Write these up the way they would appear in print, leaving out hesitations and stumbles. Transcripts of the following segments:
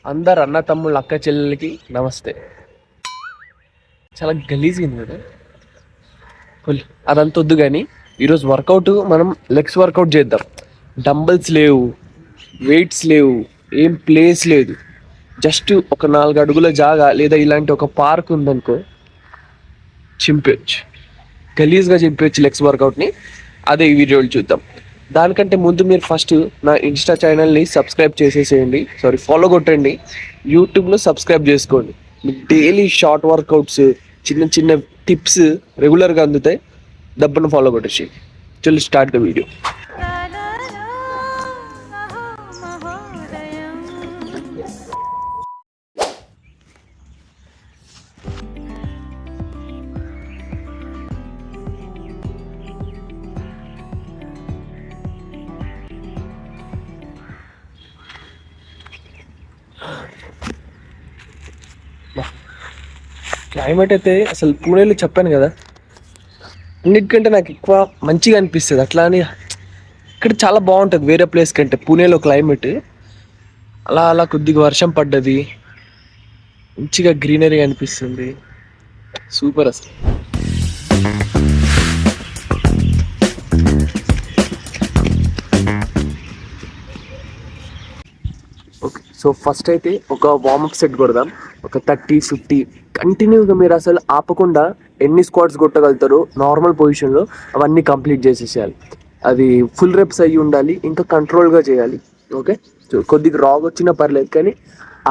అందరు అన్న తమ్ముళ్ళు అక్క చెల్లెలకి నమస్తే. చాలా గలీజ్గా ఉంది కదా అదంతా వద్దు. కానీ ఈరోజు వర్కౌట్ మనం లెగ్స్ వర్కౌట్ చేద్దాం. డంబల్స్ లేవు, వెయిట్స్ లేవు, ఏం ప్లేస్ లేదు. జస్ట్ ఒక 4 అడుగుల జాగా లేదా ఇలాంటి ఒక పార్క్ ఉందనుకో, చింపేయచ్చు, గలీజ్గా చింపేయచ్చు లెగ్స్ వర్కౌట్ని. అదే ఈ వీడియోలు చూద్దాం. దానికంటే ముందు మీరు ఫస్ట్ నా ఇన్స్టా ఛానల్ని సబ్స్క్రైబ్ చేసేసేయండి, ఫాలో కొట్టండి. యూట్యూబ్లో సబ్స్క్రైబ్ చేసుకోండి. మీకు డైలీ షార్ట్ వర్కౌట్స్, చిన్న చిన్న టిప్స్ రెగ్యులర్గా అందుతాయి. దబ్బను ఫాలో కొట్టేసి చల్ స్టార్ట్ ద వీడియో. క్లైమేట్ అయితే అసలు పూణేలో చెప్పాను కదా, అన్నిటికంటే నాకు ఎక్కువ మంచిగా అనిపిస్తుంది. అట్లా అని ఇక్కడ చాలా బాగుంటుంది వేరే ప్లేస్ కంటే. పూణేలో క్లైమేట్ అలా అలా కొద్దిగా వర్షం పడ్డది, మంచిగా గ్రీనరీ అనిపిస్తుంది, సూపర్ అసలు. ఓకే, సో ఫస్ట్ అయితే ఒక వార్మప్ సెట్ కొడదాం. ఒక 30-50 కంటిన్యూగా మీరు అసలు ఆపకుండా ఎన్ని స్క్వాట్స్ కొట్టగలుగుతారో నార్మల్ పొజిషన్లో అవన్నీ కంప్లీట్ చేసేసేయాలి. అది ఫుల్ రెప్స్ అయ్యి ఉండాలి, ఇంకా కంట్రోల్గా చేయాలి. ఓకే, సో కొద్దిగా రాగ్ వచ్చినా పర్లేదు, కానీ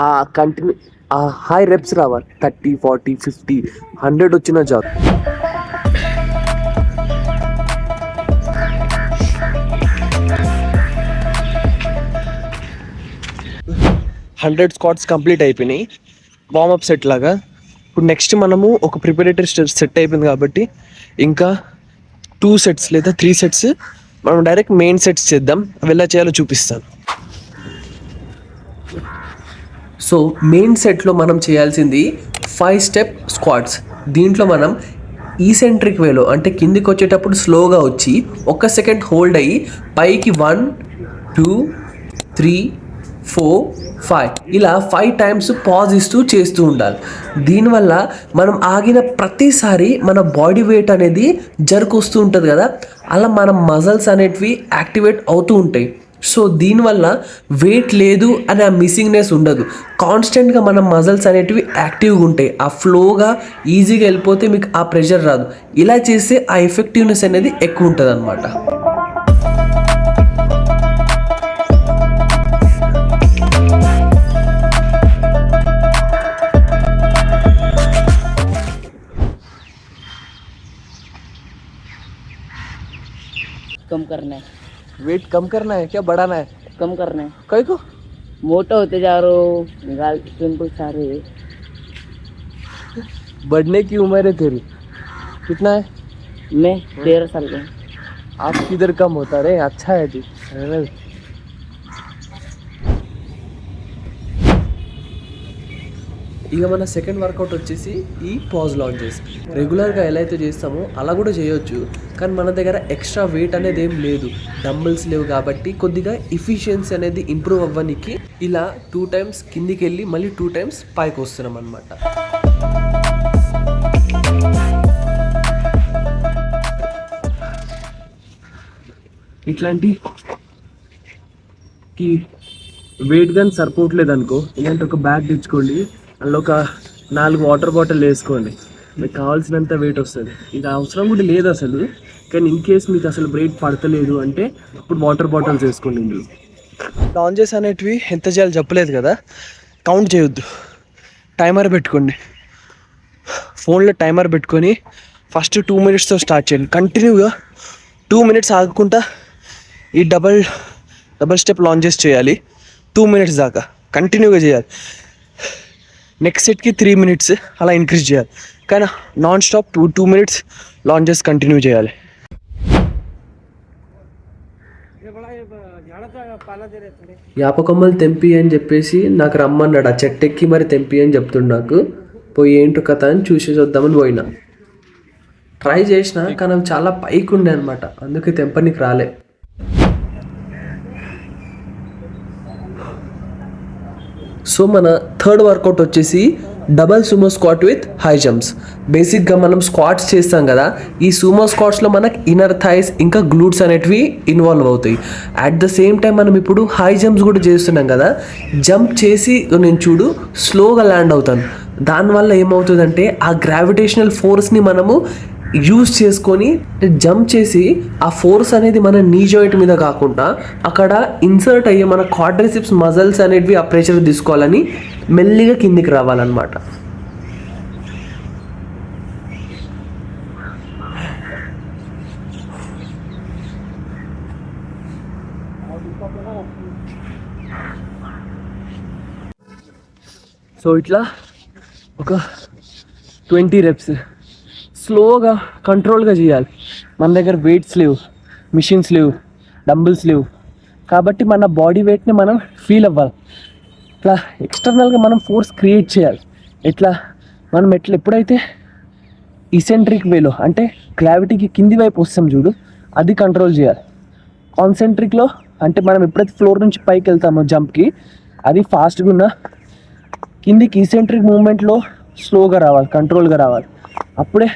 ఆ కంటిన్యూ ఆ హై రెప్స్ రావాలి. 30, 40, 50, 100 వచ్చినా చాలు. 100 స్క్వాట్స్ కంప్లీట్ అయిపోయినాయి వార్మప్ సెట్ లాగా. ఇప్పుడు నెక్స్ట్ మనము ఒక ప్రిపరేటరీ సెట్ అయిపోయింది కాబట్టి ఇంకా 2 సెట్స్ లేదా 3 సెట్స్ మనం డైరెక్ట్ మెయిన్ సెట్స్ చేద్దాం. అవి ఎలా చేయాలో చూపిస్తాను. సో మెయిన్ సెట్లో మనం చేయాల్సింది 5 స్టెప్ స్క్వాట్స్. దీంట్లో మనం ఈసెంట్రిక్ వేలో అంటే కిందికి వచ్చేటప్పుడు స్లోగా వచ్చి 1 సెకండ్ హోల్డ్ అయ్యి పైకి 1, 2, 3, 4, 5 ఇలా 5 టైమ్స్ పాజ్ ఇస్తూ చేస్తూ ఉండాలి. దీనివల్ల మనం ఆగిన ప్రతిసారి మన బాడీ వెయిట్ అనేది జర్క్ వస్తూ ఉంటుంది కదా, అలా మన మజిల్స్ అనేటివి యాక్టివేట్ అవుతూ ఉంటాయి. సో దీనివల్ల వెయిట్ లేదు అనే ఆ మిస్సింగ్నెస్ ఉండదు. కాన్స్టెంట్గా మన మజిల్స్ అనేటివి యాక్టివ్గా ఉంటాయి. ఆ ఫ్లోగా ఈజీగా వెళ్ళిపోతే మీకు ఆ ప్రెషర్ రాదు. ఇలా చేస్తే ఆ ఎఫెక్టివ్నెస్ అనేది ఎక్కువ ఉంటుంది అన్నమాట. कम करना है, वेट कम करना है क्या बढ़ाना है? कम करना है. कई को मोटा होते जा रहे हो, निकाल पिंपल्स आ रहे हैं. बढ़ने की उम्र है तेरी, कितना है? मैं 13 साल का. आप किधर कम होता रे, अच्छा है जी. ఇక మన సెకండ్ వర్కౌట్ వచ్చేసి ఈ పాజ్ లాంజెస్. రెగ్యులర్గా ఎలా అయితే చేస్తామో అలా కూడా చేయొచ్చు, కానీ మన దగ్గర ఎక్స్ట్రా వెయిట్ అనేది ఏం లేదు, డంబుల్స్ లేవు కాబట్టి కొద్దిగా ఎఫిషియన్సీ అనేది ఇంప్రూవ్ అవ్వడానికి ఇలా 2 టైమ్స్ కిందికి వెళ్ళి మళ్ళీ 2 టైమ్స్ పైకి వస్తున్నాం అన్నమాట. ఇట్లాంటి వెయిట్ గన్ సరిపోవట్లేదు అనుకో, ఇలాంటి ఒక బ్యాగ్ తెచ్చుకోండి, అందులో ఒక 4 వాటర్ బాటిల్ వేసుకోండి, మీకు కావాల్సినంత వెయిట్ వస్తుంది. ఇది అవసరం కూడా లేదు అసలు, కానీ ఇన్ కేస్ మీకు అసలు వెయిట్ పడతలేదు అంటే అప్పుడు వాటర్ బాటిల్స్ వేసుకోండి. ఇందులో లాంజెస్ అనేటివి ఎంత చేయాలో చెప్పలేదు కదా, కౌంట్ చేయొద్దు, టైమర్ పెట్టుకోండి. ఫోన్లో టైమర్ పెట్టుకొని ఫస్ట్ 2 మినిట్స్తో స్టార్ట్ చేయండి. కంటిన్యూగా 2 మినిట్స్ ఆగకుండా ఈ డబల్ స్టెప్ లాంజెస్ చేయాలి. 2 మినిట్స్ దాకా కంటిన్యూగా చేయాలి. నెక్స్ట్ సెట్కి 3 మినిట్స్ అలా ఇంక్రీజ్ చేయాలి, కానీ non stop 2 minutes lounges continue చేయాలి. యాపకొమ్మలు తెంపి అని చెప్పేసి నాకు రమ్మన్నాడు. ఆ చెట్టెక్కి మరి తెంపి అని చెప్తుండు. నాకు పోయి ఏంటో కథ అని చూసి చూద్దామని పోయినా. ట్రై చేసిన, కానీ అవి చాలా పైకి ఉండే అనమాట, అందుకే తెంపనికి రాలే. సో మన థర్డ్ వర్కౌట్ వచ్చేసి double sumo squat with high jumps. బేసిక్గా మనం స్క్వాట్స్ చేస్తాం కదా, ఈ సుమో స్క్వాట్స్లో మనకు ఇన్నర్ థైస్ ఇంకా గ్లూట్స్ అనేటివి ఇన్వాల్వ్ అవుతాయి. అట్ ద సేమ్ టైం మనం ఇప్పుడు హై జంప్స్ కూడా చేస్తున్నాం కదా, జంప్ చేసి నేను చూడు స్లోగా ల్యాండ్ అవుతాను. దానివల్ల ఏమవుతుందంటే ఆ గ్రావిటేషనల్ ఫోర్స్ని మనము యూజ్ చేసుకొని జంప్ చేసి ఆ ఫోర్స్ అనేది మన నీ జాయింట్ మీద కాకుండా అక్కడ ఇన్సర్ట్ అయ్యే మన క్వాడ్రిసిప్స్ మజిల్స్ అనేటివి ఆ ప్రెషర్ తీసుకోవాలని మెల్లిగా కిందికి రావాలన్నమాట. సో ఇట్లా ఒక 20 reps స్లోగా కంట్రోల్గా చేయాలి. మన దగ్గర వెయిట్స్ లేవు, మిషన్స్ లేవు, డంబుల్స్ లేవు, కాబట్టి మన బాడీ వెయిట్ని మనం ఫీల్ అవ్వాలి. ఇట్లా ఎక్స్టర్నల్గా మనం ఫోర్స్ క్రియేట్ చేయాలి. మనం ఎప్పుడైతే ఇసెంట్రిక్ వేలో అంటే గ్రావిటీకి కింది వైపు వస్తాం చూడు, అది కంట్రోల్ చేయాలి. కాన్సెంట్రిక్లో అంటే మనం ఎప్పుడైతే ఫ్లోర్ నుంచి పైకి వెళ్తామో జంప్కి, అది ఫాస్ట్గా ఉన్న కిందికి ఇసెంట్రిక్ మూమెంట్లో స్లోగా రావాలి, కంట్రోల్గా రావాలి. అప్పుడే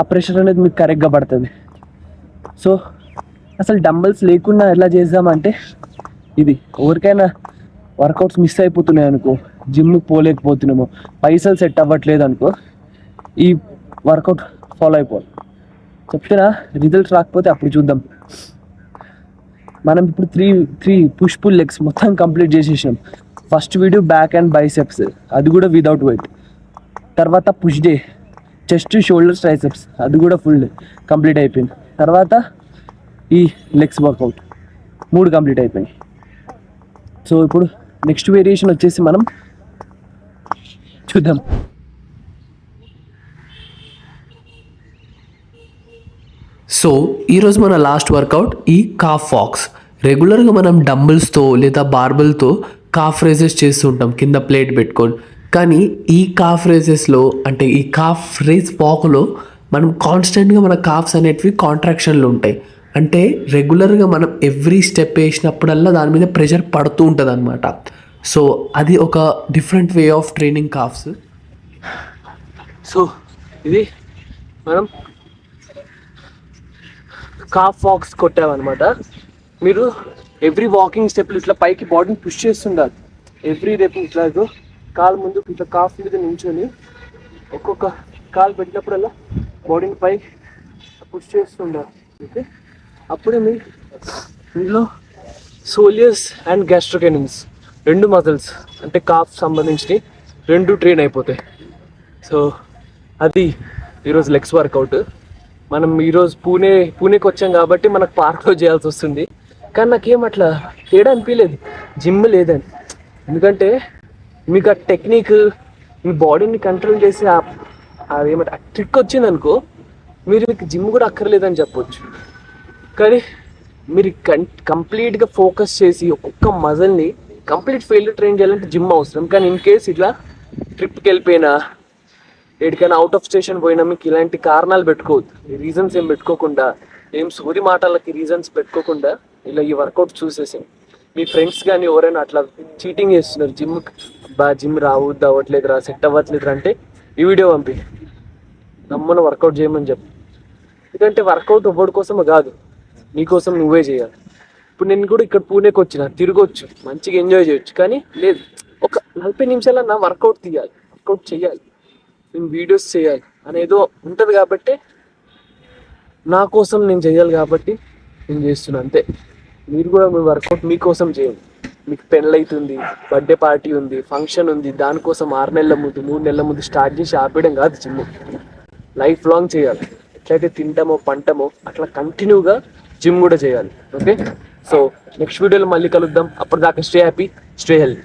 ఆ ప్రెషర్ అనేది మీకు కరెక్ట్గా పడుతుంది. సో అసలు డంబల్స్ లేకుండా ఎలా చేద్దామంటే, ఇది ఎవరికైనా వర్కౌట్స్ మిస్ అయిపోతున్నాయి అనుకో, జిమ్కి పోలేకపోతున్నామో, పైసలు సెట్ అవ్వట్లేదు అనుకో, ఈ వర్కౌట్ ఫాలో అయిపోవాలి. చెప్తున్నా, రిజల్ట్స్ రాకపోతే అప్పుడు చూద్దాం. మనం ఇప్పుడు త్రీ పుష్ పుల్ లెగ్స్ మొత్తం కంప్లీట్ చేసేసాం. First video back and biceps, అది కూడా వితౌట్ వెయిట్. తర్వాత push day, chest, shoulders, triceps, అది కూడా ఫుల్ కంప్లీట్ అయిపోయింది. తర్వాత ఈ లెగ్స్ వర్కౌట్ 3 కంప్లీట్ అయిపోయినాయి. సో ఇప్పుడు నెక్స్ట్ వేరియేషన్ వచ్చేసి మనం చూద్దాం. సో ఈరోజు మన లాస్ట్ వర్కౌట్ ఈ కాఫ్ వాక్స్. రెగ్యులర్గా మనం డంబుల్స్తో లేదా బార్బెల్తో కాఫ్ రేజెస్ చేస్తూ ఉంటాం కింద ప్లేట్ పెట్టుకొని. కానీ ఈ కాఫ్ రేజెస్లో అంటే ఈ కాఫ్ రేజ్ వాక్లో మనం కాన్స్టెంట్గా మన కాఫ్స్ అనేటివి కాంట్రాక్షన్లు ఉంటాయి. అంటే రెగ్యులర్గా మనం ఎవ్రీ స్టెప్ వేసినప్పుడల్లా దాని మీద ప్రెషర్ పడుతూ ఉంటుంది అనమాట. సో అది ఒక different way of training calves. So ఇది మనం కాఫ్ వాక్స్ కొట్టామన్నమాట. మీరు ఎవ్రీ వాకింగ్ స్టెప్లు ఇట్లా పైకి బాడీని పుష్ చేస్తుండాలి. ఎవ్రీ రేపు ఇట్లా కాలు ముందు ఇట్లా కాఫ్ మీద నించొని ఒక్కొక్క కాలు పెట్టినప్పుడల్లా బాడీని పైకి పుష్ చేస్తుండాలి. ఓకే, అప్పుడే మీలో సోలియస్ అండ్ గ్యాస్ట్రోకెనిన్స్ 2 మజిల్స్ అంటే కాఫ్ సంబంధించి 2 ట్రైన్ అయిపోతాయి. సో అది ఈరోజు లెగ్స్ వర్కౌట్. మనం ఈరోజు పూణేకి వచ్చాం కాబట్టి మనకు పార్క్లో చేయాల్సి వస్తుంది. కానీ నాకేం అట్లా తేడా అనిపించలేదు జిమ్ లేదని. ఎందుకంటే మీకు ఆ టెక్నిక్, మీ బాడీని కంట్రోల్ చేసి అదేమంటే ఆ ట్రిక్ వచ్చింది అనుకో, మీకు జిమ్ కూడా అక్కర్లేదని చెప్పొచ్చు. కానీ మీరు కంప్లీట్గా ఫోకస్ చేసి ఒక్కొక్క మజిల్ని కంప్లీట్ ఫెయిల్యూర్ ట్రైన్ చేయాలంటే జిమ్ అవసరం. కానీ ఇన్ కేస్ ఇట్లా ట్రిప్కి వెళ్ళిపోయినా, ఎక్కడికైనా అవుట్ ఆఫ్ స్టేషన్ పోయినా మీకు ఇలాంటి కారణాలు పెట్టుకోవద్దు. రీజన్స్ ఏం పెట్టుకోకుండా, ఏం సోది మాటలకి రీజన్స్ పెట్టుకోకుండా ఇలా ఈ వర్కౌట్ చూసేసాం. మీ ఫ్రెండ్స్ కానీ ఎవరైనా అట్లా చీటింగ్ చేస్తున్నారు, జిమ్ అవ్వట్లేదురా, సెట్ అవ్వట్లేదురా అంటే ఈ వీడియో పంపి నమ్మను వర్కౌట్ చేయమని చెప్పు. ఎందుకంటే వర్కౌట్ ఎవరి కోసం కాదు, నీకోసం నువ్వే చేయాలి. ఇప్పుడు నేను కూడా ఇక్కడ పూణేకి వచ్చిన, తిరగొచ్చు, మంచిగా ఎంజాయ్ చేయొచ్చు. కానీ లేదు, ఒక 40 నిమిషాలన్నా వర్కౌట్ తీయాలి, వర్కౌట్ చేయాలి, నేను వీడియోస్ చేయాలి అనేదో ఉంటుంది. కాబట్టి నా కోసం నేను చేయాలి కాబట్టి నేను చేస్తున్నాను అంతే. మీరు కూడా మీ వర్కౌట్ మీకోసం చేయండి. మీకు పెళ్ళి అవుతుంది, బర్త్డే పార్టీ ఉంది, ఫంక్షన్ ఉంది, దానికోసం 6 నెలల ముందు 3 నెలల ముందు స్టార్ట్ చేసి ఆపేయడం కాదు జిమ్. లైఫ్ లాంగ్ చేయాలి. ఎట్లయితే తింటామో పంటమో అట్లా కంటిన్యూగా జిమ్ కూడా చేయాలి. ఓకే, సో నెక్స్ట్ వీడియోలో మళ్ళీ కలుద్దాం. అప్పటిదాకా స్టే హ్యాపీ, స్టే హెల్తీ.